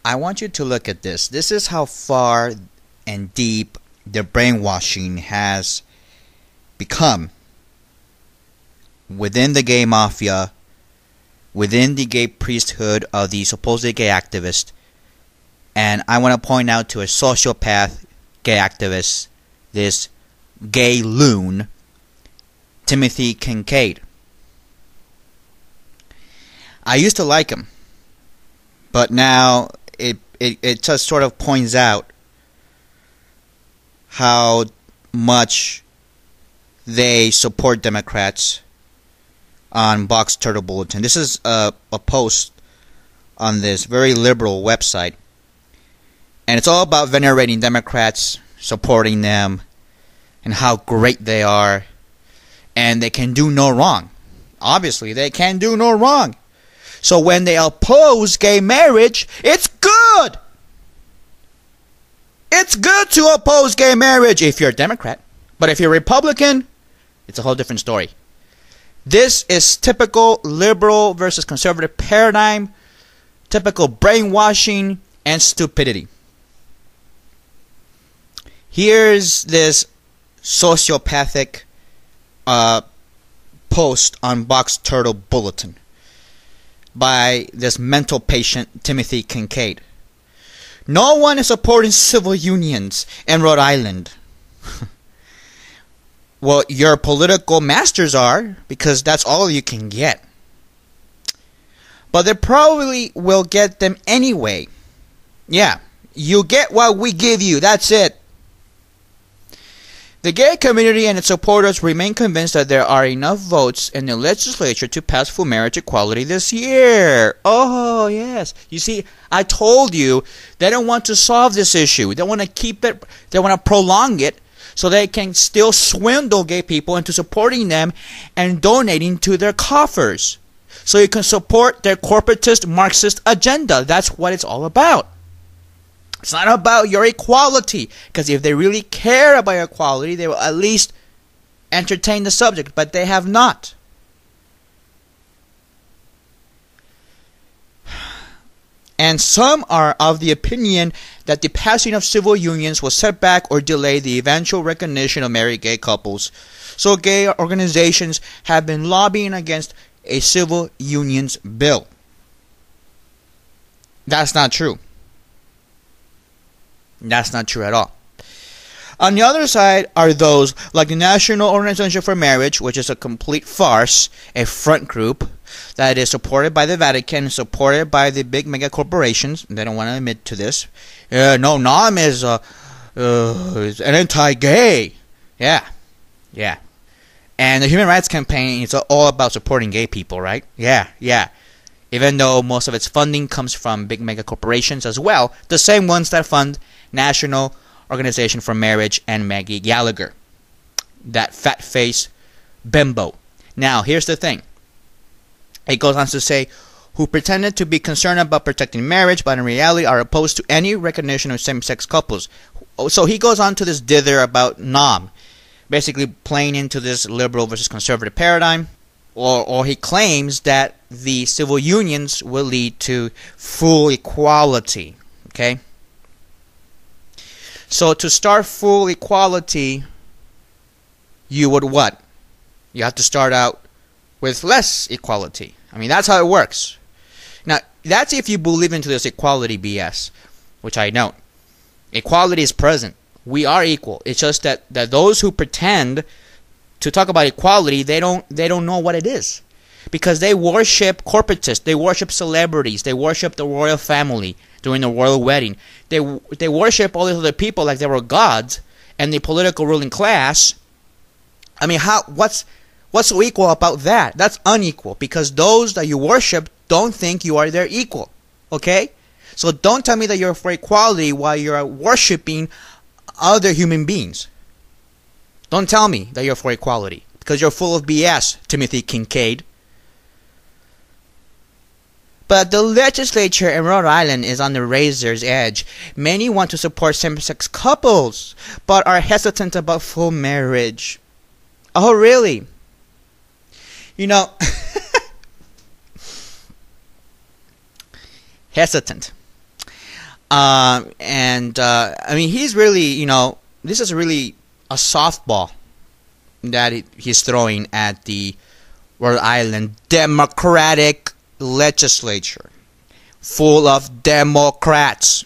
I want you to look at this. This is how far and deep the brainwashing has become within the gay mafia, within the gay priesthood of the supposedly gay activists. And I want to point out to a sociopath gay activist, this gay loon, Timothy Kincaid. I used to like him, but now it just sort of points out how much they support Democrats on Box Turtle Bulletin. This is a post on this very liberal website, and it's all about venerating Democrats, supporting them, and how great they are, and they can do no wrong. Obviously, they can do no wrong. So when they oppose gay marriage, it's good. It's good to oppose gay marriage if you're a Democrat. But if you're a Republican, it's a whole different story. This is typical liberal versus conservative paradigm, typical brainwashing and stupidity. Here's this sociopathic post on Box Turtle Bulletin by this mental patient, Timothy Kincaid. No one is supporting civil unions in Rhode Island. Well, your political masters are, because that's all you can get. But they probably will get them anyway. Yeah, you get what we give you, that's it. The gay community and its supporters remain convinced that there are enough votes in the legislature to pass full marriage equality this year. Oh, yes. You see, I told you they don't want to solve this issue. They want to keep it, they want to prolong it so they can still swindle gay people into supporting them and donating to their coffers. So you can support their corporatist Marxist agenda. That's what it's all about. It's not about your equality, because if they really care about equality, they will at least entertain the subject, but they have not. And some are of the opinion that the passing of civil unions will set back or delay the eventual recognition of married gay couples. So gay organizations have been lobbying against a civil unions bill. That's not true. That's not true at all. On the other side are those like the National Organization for Marriage, which is a complete farce, a front group that is supported by the Vatican, supported by the big mega corporations. They don't want to admit to this. No, NAM is an anti-gay. Yeah. And the Human Rights Campaign is all about supporting gay people, right? Yeah. Even though most of its funding comes from big mega corporations as well, the same ones that fund National Organization for Marriage and Maggie Gallagher, that fat face bimbo. Now, here's the thing. It goes on to say, who pretended to be concerned about protecting marriage, but in reality are opposed to any recognition of same-sex couples. So he goes on to this dither about NAM, basically playing into this liberal versus conservative paradigm, or he claims that the civil unions will lead to full equality. Okay? So to start full equality, you would what? You have to start out with less equality. I mean, that's how it works. Now, that's if you believe into this equality BS, which I don't. Equality is present. We are equal. It's just that those who pretend to talk about equality, they don't know what it is. Because they worship corporatists, they worship celebrities, they worship the royal family during the royal wedding. They worship all these other people like they were gods, and the political ruling class. I mean, what's so equal about that? That's unequal, because those that you worship don't think you are their equal. Okay? So don't tell me that you're for equality while you're worshiping other human beings. Don't tell me that you're for equality, because you're full of BS, Timothy Kincaid. But the legislature in Rhode Island is on the razor's edge. Many want to support same-sex couples, but are hesitant about full marriage. Oh, really? You know, hesitant. I mean, he's really, this is really a softball that he's throwing at the Rhode Island Democratic legislature, full of Democrats.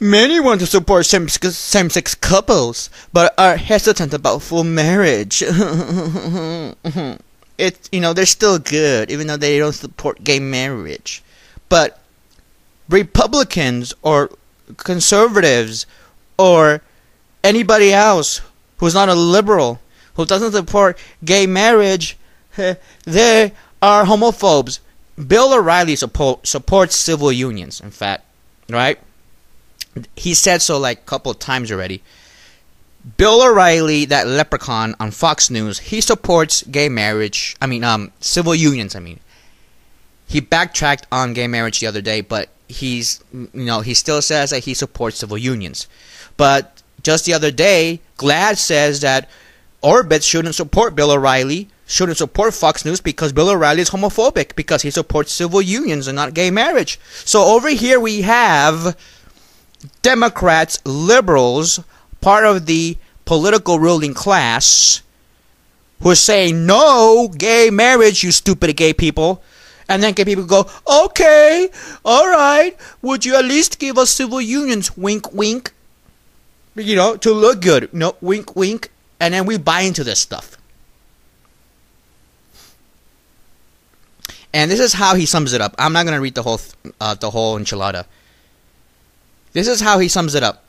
Many want to support same-sex couples, but are hesitant about full marriage. They're still good, even though they don't support gay marriage. But Republicans or conservatives or anybody else who's not a liberal, who doesn't support gay marriage, they are homophobes. Bill O'Reilly supports civil unions, in fact, right? He said so like a couple of times already. Bill O'Reilly, that leprechaun on Fox News, he supports gay marriage. Civil unions. He backtracked on gay marriage the other day, but he still says that he supports civil unions. But just the other day, GLAAD says that Orbit shouldn't support Bill O'Reilly, shouldn't support Fox News because Bill O'Reilly is homophobic because he supports civil unions and not gay marriage. So over here we have Democrats, liberals, part of the political ruling class, who are saying, no, gay marriage, you stupid gay people. And then gay people go, okay, all right, would you at least give us civil unions, wink, wink, to look good, no, wink, wink. And then we buy into this stuff. And this is how he sums it up. I'm not going to read the whole enchilada. This is how he sums it up.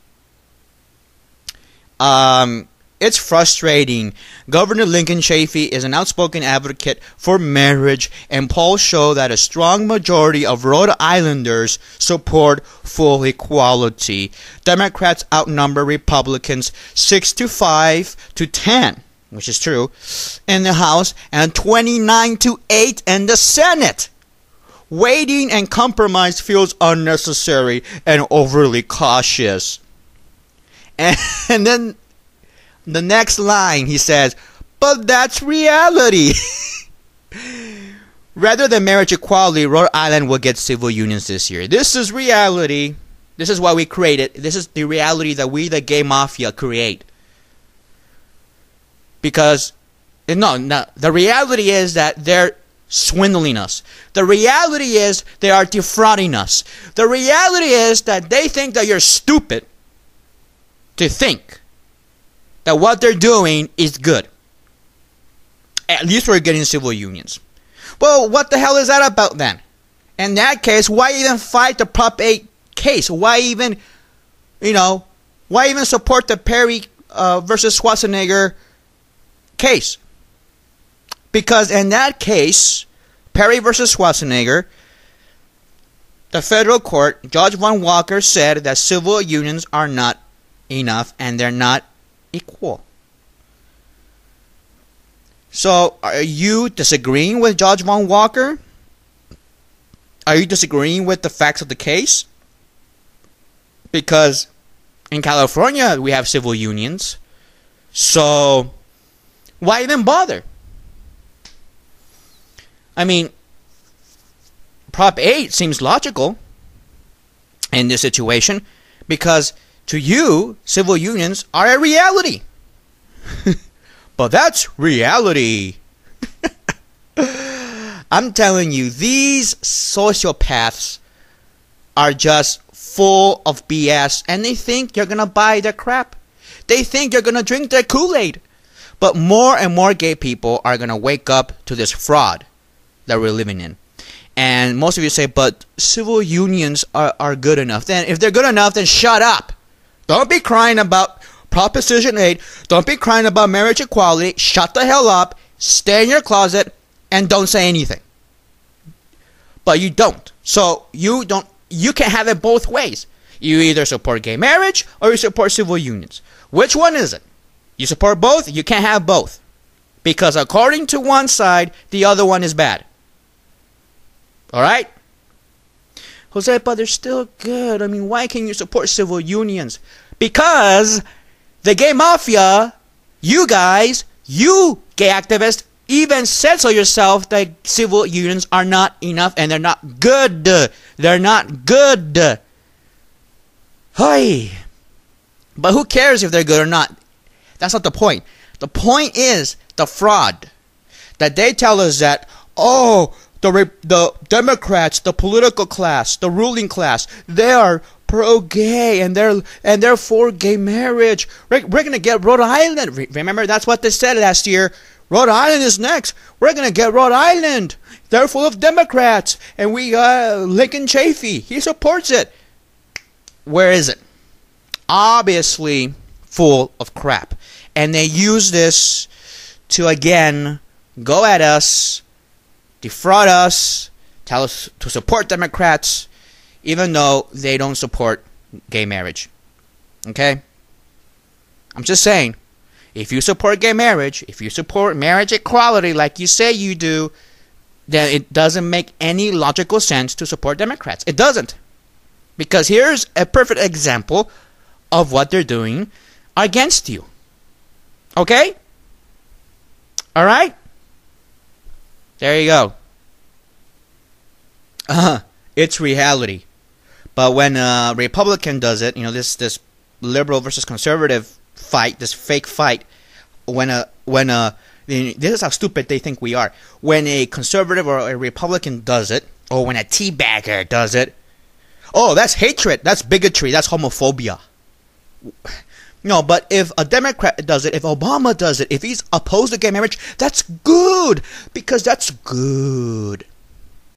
It's frustrating. Governor Lincoln Chafee is an outspoken advocate for marriage, and polls show that a strong majority of Rhode Islanders support full equality. Democrats outnumber Republicans 6-5-10, which is true, in the House, and 29-8 in the Senate. Waiting and compromise feels unnecessary and overly cautious. And then the next line he says, but that's reality. Rather than marriage equality, Rhode Island will get civil unions this year. This is reality. This is why we create it. This is the reality that we, the gay mafia, create. Because, the reality is that they're swindling us. The reality is they are defrauding us. The reality is that they think that you're stupid to think that what they're doing is good. At least we're getting civil unions. Well, what the hell is that about then? In that case, why even fight the Prop 8 case? Why even support the Perry versus Schwarzenegger case? Because in that case, Perry versus Schwarzenegger, the federal court, Judge Von Walker said that civil unions are not enough and they're not equal. So, are you disagreeing with Judge Von Walker? Are you disagreeing with the facts of the case? Because in California, we have civil unions. So, why even bother? Prop 8 seems logical in this situation because to you, civil unions are a reality. But that's reality. I'm telling you, these sociopaths are just full of BS, and they think you're going to buy their crap. They think you're going to drink their Kool-Aid. But more and more gay people are going to wake up to this fraud that we're living in. And most of you say, but civil unions are good enough. Then if they're good enough, then shut up. Don't be crying about Proposition 8. Don't be crying about marriage equality. Shut the hell up. Stay in your closet and don't say anything. But you don't. So you can't have it both ways. You either support gay marriage or you support civil unions. Which one is it? You support both? You can't have both. Because according to one side, the other one is bad. Alright? Jose, but they're still good. Why can't you support civil unions? Because the gay mafia, you guys, you gay activists, even said so yourself that civil unions are not enough and they're not good. They're not good. Hey. But who cares if they're good or not? That's not the point. The point is the fraud. That they tell us that, oh, the Democrats, the political class, the ruling class, they are pro-gay and they're for gay marriage. We're gonna get Rhode Island. Remember, that's what they said last year. Rhode Island is next. We're gonna get Rhode Island. They're full of Democrats, and we Lincoln Chafee, he supports it. Where is it? Obviously full of crap, and they use this to again go at us, defraud us, tell us to support Democrats, even though they don't support gay marriage. Okay? I'm just saying, if you support gay marriage, if you support marriage equality like you say you do, then it doesn't make any logical sense to support Democrats. It doesn't. Because here's a perfect example of what they're doing against you. Okay? Alright? There you go. It's reality. But when a Republican does it, this liberal versus conservative fight, this fake fight, this is how stupid they think we are. When a conservative or a Republican does it, or when a teabagger does it, oh, that's hatred, that's bigotry, that's homophobia. No, but if a Democrat does it, if Obama does it, if he's opposed to gay marriage, that's good, because that's good.